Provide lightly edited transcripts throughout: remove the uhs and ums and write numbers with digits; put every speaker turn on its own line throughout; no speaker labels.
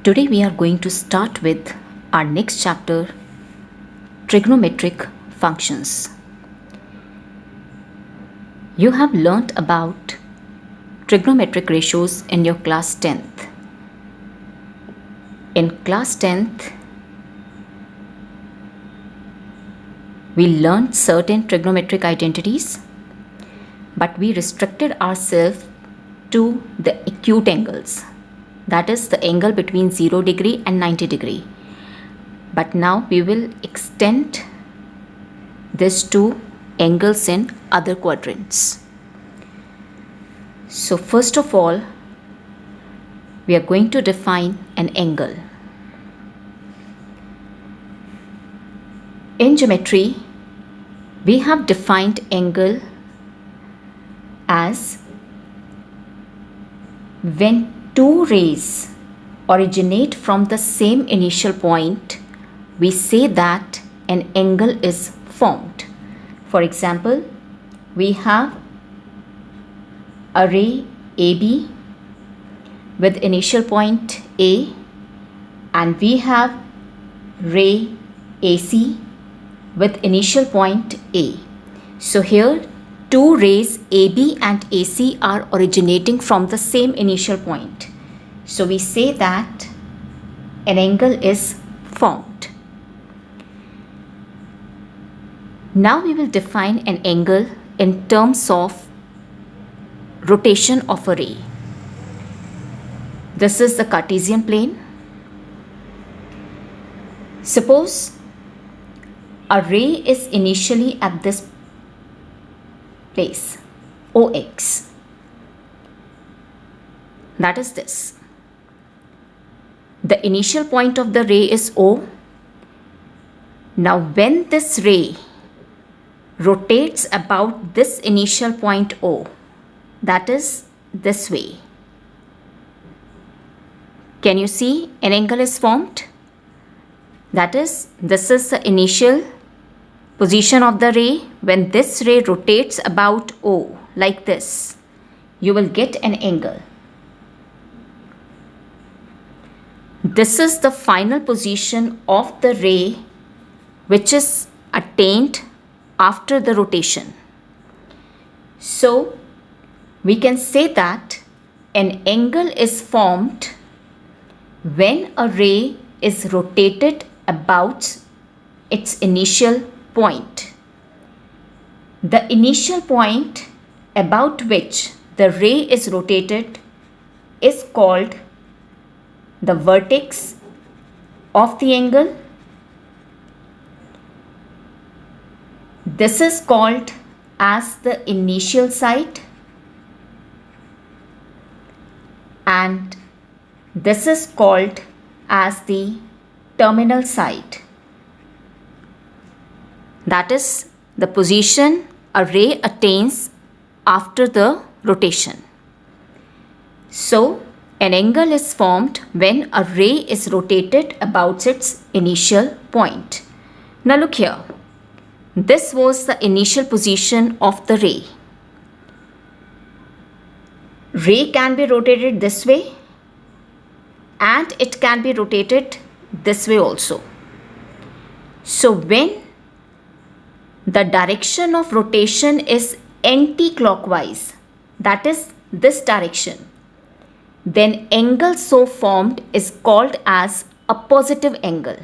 Today we are going to start with our next chapter, trigonometric functions. You have learnt about trigonometric ratios in your class 10th. In class 10th, we learned certain trigonometric identities, but we restricted ourselves to the acute angles. That is the angle between 0 degree and 90 degree. But now we will extend this to angles in other quadrants. So first of all, we are going to define an angle. In geometry, we have defined angle as when two rays originate from the same initial point, we say that an angle is formed. For example, we have a ray AB with initial point A, and we have ray AC with initial point A. So here two rays AB and AC are originating from the same initial point. So we say that an angle is formed. Now we will define an angle in terms of rotation of a ray. This is the Cartesian plane. Suppose a ray is initially at this place, OX. That is this. The initial point of the ray is O. Now when this ray rotates about this initial point O, that is this way, can you see an angle is formed? That is, this is the initial position of the ray. When this ray rotates about O like this, you will get an angle. This is the final position of the ray which is attained after the rotation. So we can say that an angle is formed when a ray is rotated about its initial point. The initial point about which the ray is rotated is called the vertex of the angle. This is called as the initial side, and this is called as the terminal side. That is the position a ray attains after the rotation. So an angle is formed when a ray is rotated about its initial point. Now look here. This was the initial position of the ray. Ray can be rotated this way and it can be rotated this way also. So when the direction of rotation is anti-clockwise, that is this direction, then angle so formed is called as a positive angle.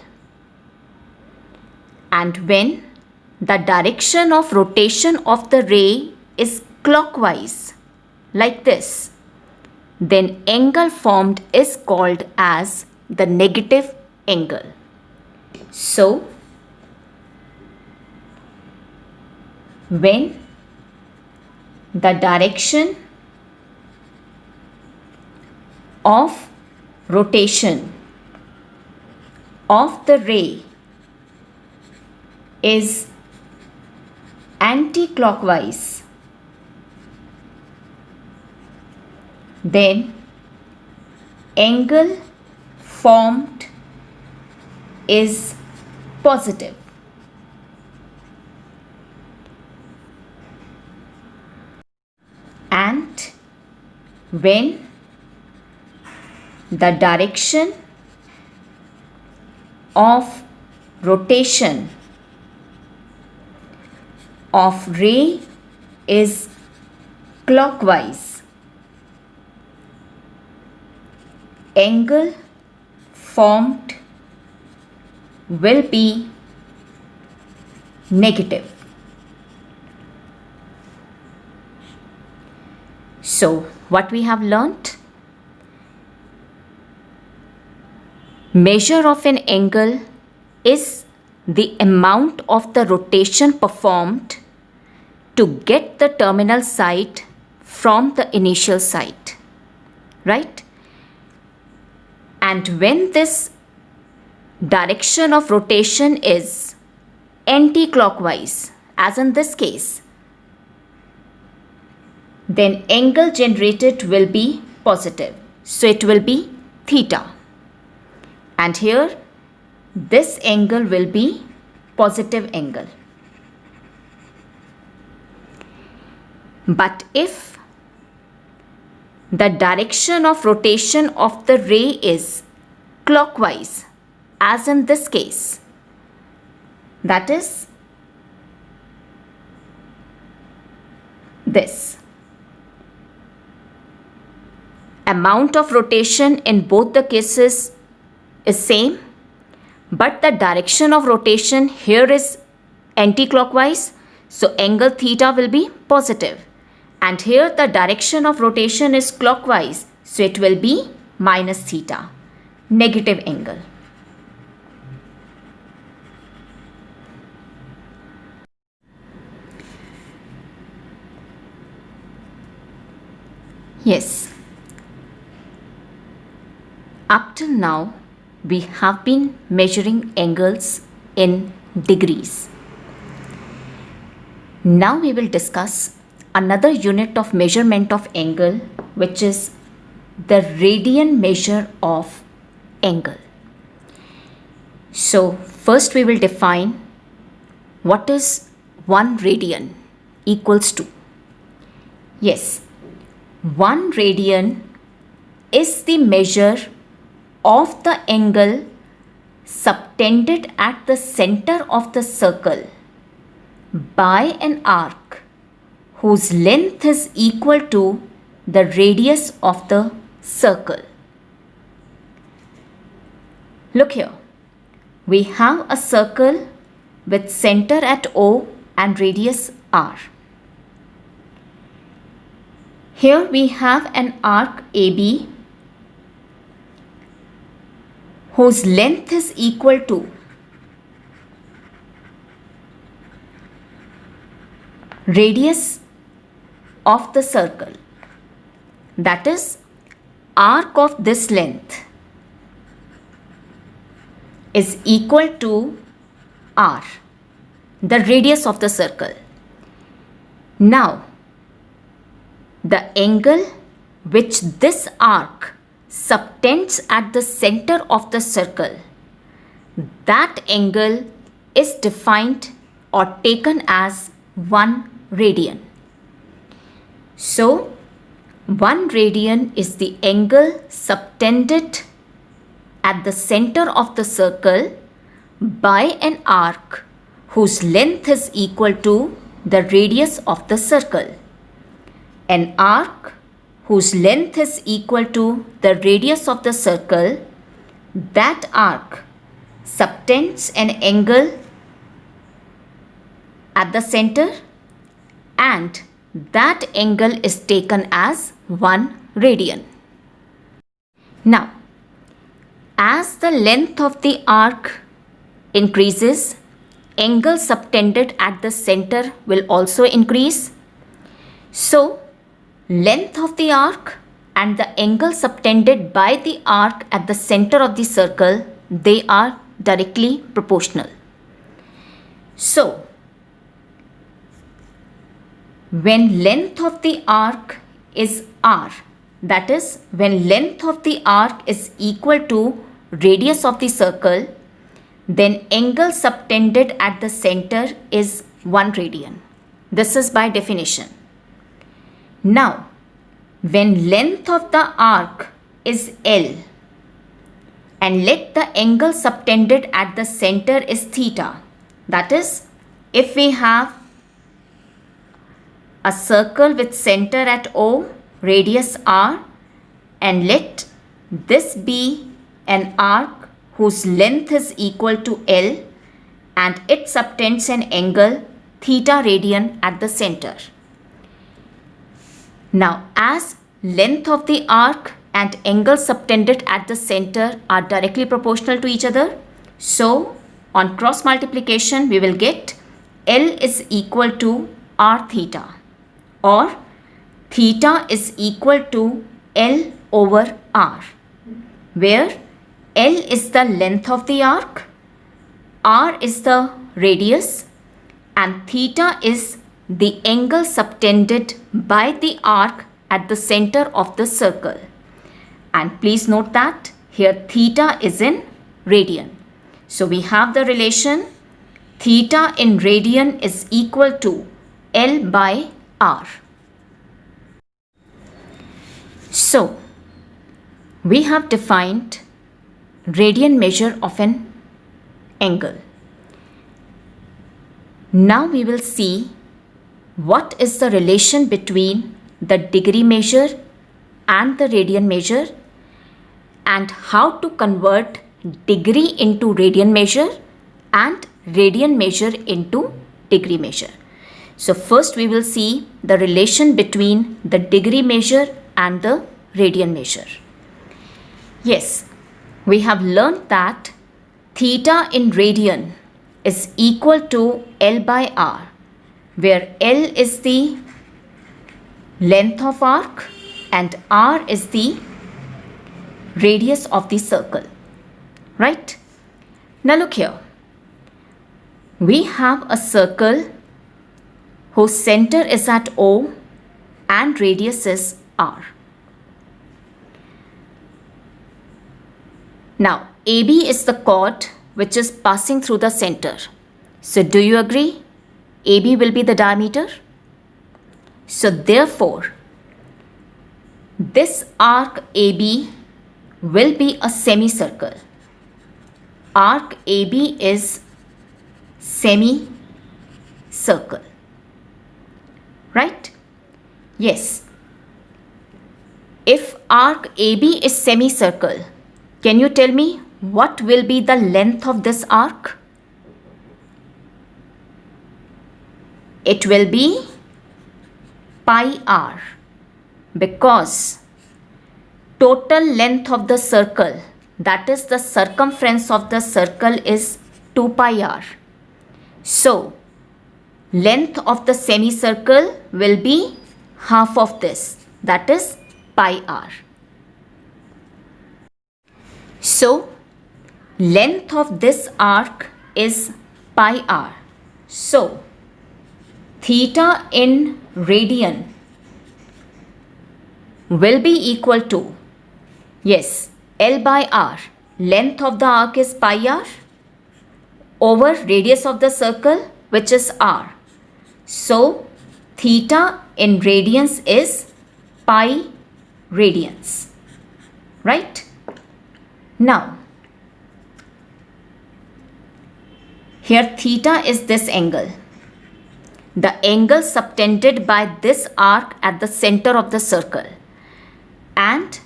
And when the direction of rotation of the ray is clockwise like this, then angle formed is called as the negative angle. So when the direction of rotation of the ray is anti-clockwise, then angle formed is positive. And when the direction of rotation of ray is clockwise, angle formed will be negative. So, what we have learnt? Measure of an angle is the amount of the rotation performed to get the terminal side from the initial side, right? And when this direction of rotation is anti-clockwise, as in this case, then angle generated will be positive. So it will be theta. And here this angle will be positive angle. But if the direction of rotation of the ray is clockwise, as in this case, that is this. Amount of rotation in both the cases is same, but the direction of rotation here is anti-clockwise, so angle theta will be positive. And here the direction of rotation is clockwise, so it will be minus theta, negative angle. Yes. Up till now, we have been measuring angles in degrees. Now we will discuss another unit of measurement of angle, which is the radian measure of angle. So first we will define what is 1 radian equals to. Yes, 1 radian is the measure of the angle subtended at the center of the circle by an arc whose length is equal to the radius of the circle. Look here, we have a circle with center at O and radius R. Here we have an arc AB whose length is equal to radius of the circle, that is arc of this length is equal to R, the radius of the circle. Now the angle which this arc subtends at the center of the circle, that angle is defined or taken as 1 radian. So 1 radian is the angle subtended at the center of the circle by an arc whose length is equal to the radius of the circle. An arc whose length is equal to the radius of the circle, that arc subtends an angle at the center and that angle is taken as 1 radian. Now, as the length of the arc increases, angle subtended at the center will also increase. So, length of the arc and the angle subtended by the arc at the center of the circle, they are directly proportional. So, when length of the arc is R, that is when length of the arc is equal to radius of the circle, then angle subtended at the center is 1 radian. This is by definition. Now, when length of the arc is L, and let the angle subtended at the center is theta. That is, if we have a circle with center at O, radius r, and let this be an arc whose length is equal to L, and it subtends an angle theta radian at the center. Now, as length of the arc and angle subtended at the center are directly proportional to each other, so on cross multiplication we will get L is equal to r theta, or theta is equal to L over r, where L is the length of the arc, r is the radius, and theta is the angle subtended by the arc at the center of the circle. And please note that here theta is in radian. So we have the relation theta in radian is equal to L by r. So we have defined radian measure of an angle. Now we will see what is the relation between the degree measure and the radian measure, and how to convert degree into radian measure and radian measure into degree measure. So first we will see the relation between the degree measure and the radian measure. Yes, we have learned that theta in radian is equal to L by r, where L is the length of arc and r is the radius of the circle, right? Now look here, we have a circle whose center is at O and radius is r. Now AB is the chord which is passing through the center. So do you agree? AB will be the diameter. So therefore, this arc AB will be a semicircle. Arc AB is semicircle, right? Yes. If arc AB is semicircle, can you tell me what will be the length of this arc? It will be pi r, because total length of the circle, that is the circumference of the circle, is 2 pi r. So length of the semicircle will be half of this, that is pi r. So length of this arc is pi r. So theta in radian will be equal to, yes, L by r, length of the arc is pi r, over radius of the circle, which is r. So theta in radians is pi radians, right? Now here theta is this angle, the angle subtended by this arc at the center of the circle, and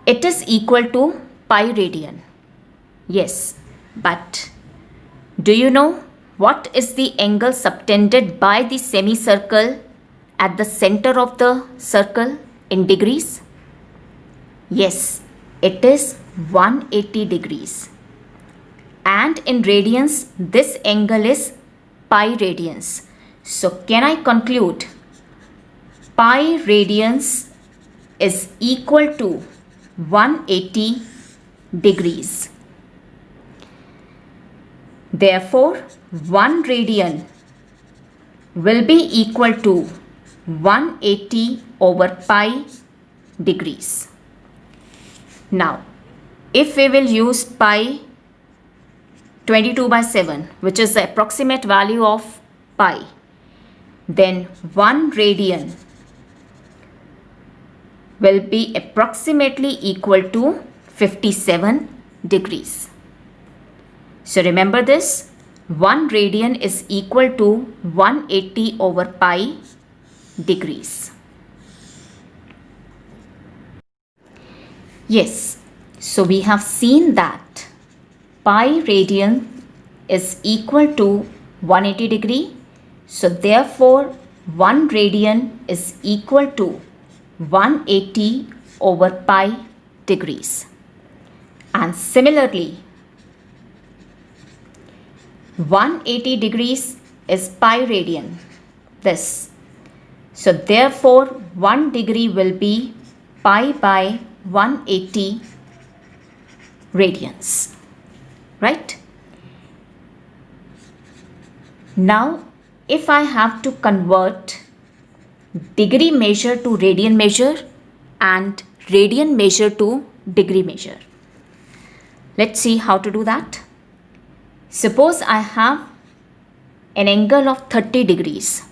it is equal to pi radian. Yes, but do you know what is the angle subtended by the semicircle at the center of the circle in degrees? Yes, it is 180 degrees. And in radians, this angle is pi radians. So can I conclude pi radians is equal to 180 degrees. Therefore, 1 radian will be equal to 180 over pi degrees. Now, if we will use pi 22 by 7, which is the approximate value of pi, then 1 radian will be approximately equal to 57 degrees. So remember this, 1 radian is equal to 180 over pi degrees. Yes, so we have seen that pi radian is equal to 180 degree. So therefore 1 radian is equal to 180 over pi degrees. And similarly, 180 degrees is pi radian, this. So therefore 1 degree will be pi by 180 radians, right? Now if I have to convert degree measure to radian measure and radian measure to degree measure, let's see how to do that. Suppose I have an angle of 30 degrees.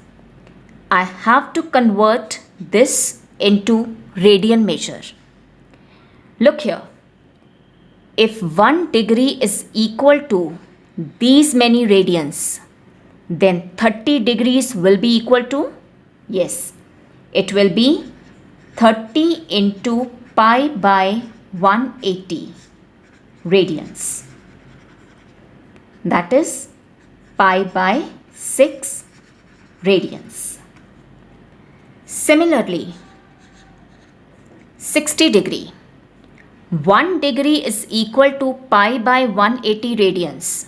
I have to convert this into radian measure. Look here, if 1 degree is equal to these many radians, then 30 degrees will be equal to, yes, it will be 30 into pi by 180 radians. That is pi by 6 radians. Similarly, 60 degree. 1 degree is equal to pi by 180 radians.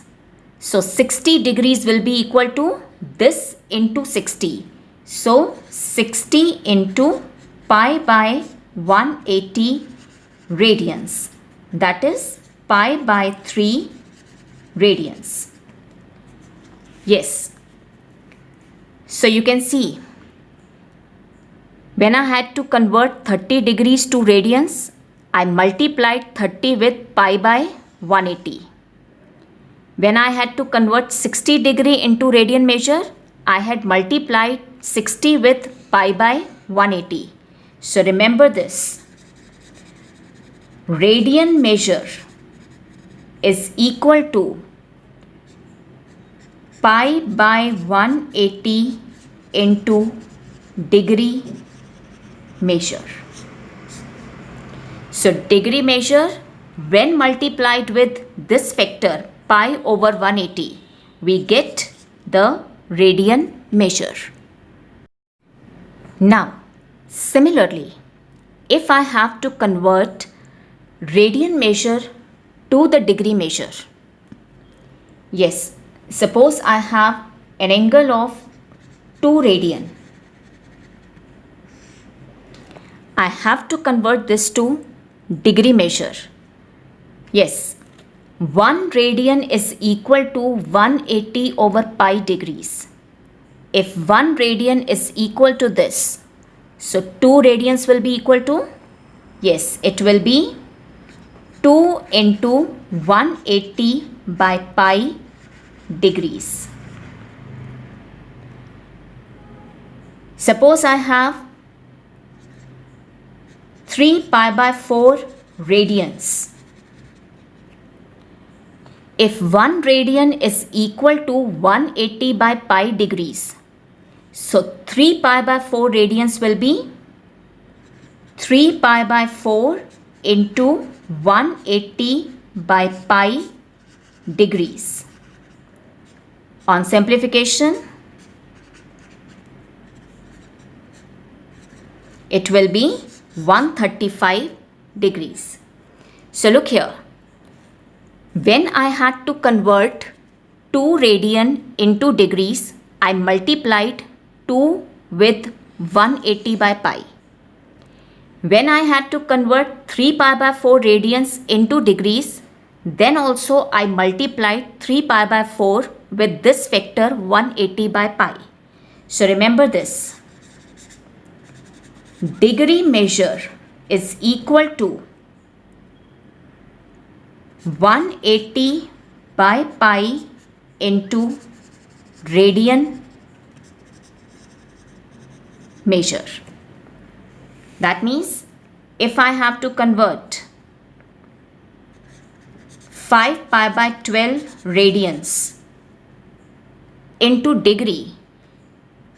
So 60 degrees will be equal to this into 60. So 60 into pi by 180 radians. That is pi by 3 radians. Yes. So you can see, when I had to convert 30 degrees to radians, I multiplied 30 with pi by 180. When I had to convert 60 degree into radian measure, I had multiplied 60 with pi by 180. So remember this, radian measure is equal to pi by 180 into degree measure. So degree measure, when multiplied with this factor pi over 180, we get the radian measure. Now similarly, if I have to convert radian measure to the degree measure, yes, suppose I have an angle of 2 radian. I have to convert this to degree measure. Yes, 1 radian is equal to 180 over pi degrees. If 1 radian is equal to this, so 2 radians will be equal to, yes, it will be 2 into 180 by pi degrees. Suppose I have 3 pi by 4 radians. If 1 radian is equal to 180 by pi degrees, so 3 pi by 4 radians will be 3 pi by 4 into 180 by pi degrees. On simplification, it will be 135 degrees. So look here, when I had to convert 2 radian into degrees, I multiplied 2 with 180 by pi. When I had to convert 3 pi by 4 radians into degrees, then also I multiplied 3 pi by 4 with this factor 180 by pi. So remember this, degree measure is equal to 180 by pi into radian measure. That means if I have to convert 5 pi by 12 radians into degree,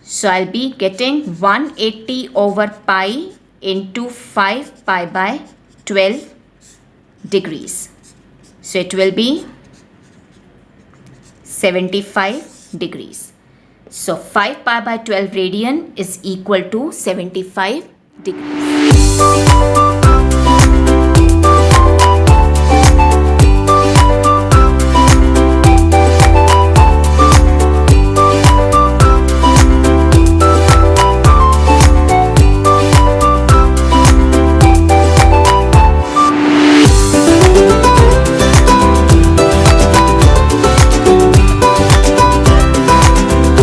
so I'll be getting 180 over pi into 5 pi by 12 degrees. So it will be 75 degrees. So 5 pi by 12 radian is equal to 75 degrees.